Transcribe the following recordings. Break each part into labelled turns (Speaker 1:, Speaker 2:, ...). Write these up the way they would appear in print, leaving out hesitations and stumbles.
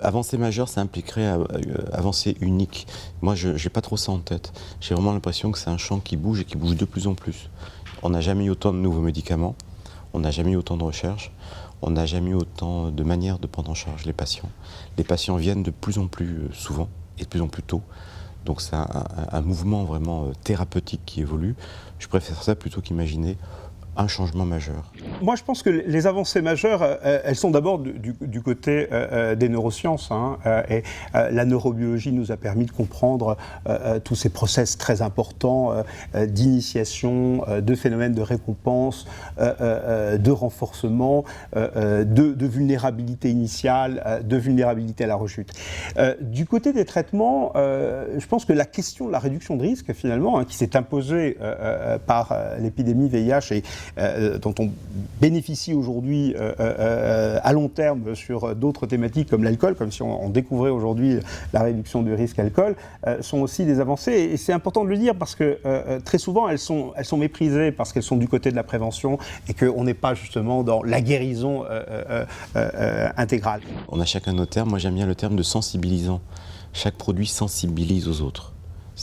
Speaker 1: Avancée majeure, ça impliquerait avancée unique. Moi, je n'ai pas trop ça en tête. J'ai vraiment l'impression que c'est un champ qui bouge et qui bouge de plus en plus. On n'a jamais eu autant de nouveaux médicaments, on n'a jamais eu autant de recherches, on n'a jamais eu autant de manières de prendre en charge les patients. Les patients viennent de plus en plus souvent et de plus en plus tôt. Donc c'est un mouvement vraiment thérapeutique qui évolue. Je préfère ça plutôt qu'imaginer un changement majeur.
Speaker 2: Moi, je pense que les avancées majeures, elles sont d'abord du côté des neurosciences. Et la neurobiologie nous a permis de comprendre tous ces process très importants d'initiation, de phénomènes de récompense, de renforcement, de vulnérabilité initiale, de vulnérabilité à la rechute. Du côté des traitements, je pense que la question de la réduction de risque, finalement, qui s'est imposée par l'épidémie VIH et dont on bénéficie aujourd'hui à long terme sur d'autres thématiques comme l'alcool, comme si on découvrait aujourd'hui la réduction du risque alcool, sont aussi des avancées. Et c'est important de le dire parce que très souvent, elles sont méprisées parce qu'elles sont du côté de la prévention et qu'on n'est pas justement dans la guérison intégrale.
Speaker 1: On a chacun nos termes. Moi, j'aime bien le terme de sensibilisant. Chaque produit sensibilise aux autres.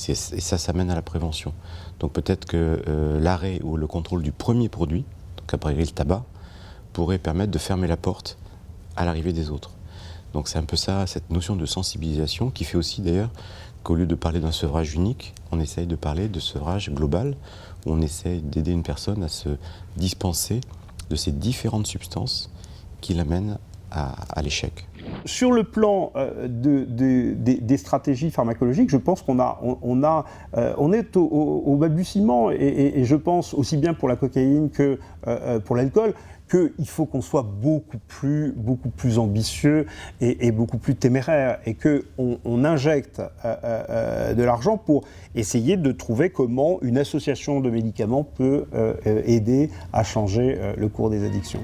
Speaker 1: Et ça mène à la prévention. Donc peut-être que l'arrêt ou le contrôle du premier produit, donc a priori le tabac, pourrait permettre de fermer la porte à l'arrivée des autres. Donc c'est un peu ça, cette notion de sensibilisation qui fait aussi d'ailleurs qu'au lieu de parler d'un sevrage unique, on essaye de parler de sevrage global, où on essaye d'aider une personne à se dispenser de ces différentes substances qui l'amènent à l'échec.
Speaker 2: Sur le plan des stratégies pharmacologiques, je pense qu'on est au balbutiement et je pense aussi bien pour la cocaïne que pour l'alcool qu'il faut qu'on soit beaucoup plus ambitieux et beaucoup plus téméraire et qu'on injecte de l'argent pour essayer de trouver comment une association de médicaments peut aider à changer le cours des addictions.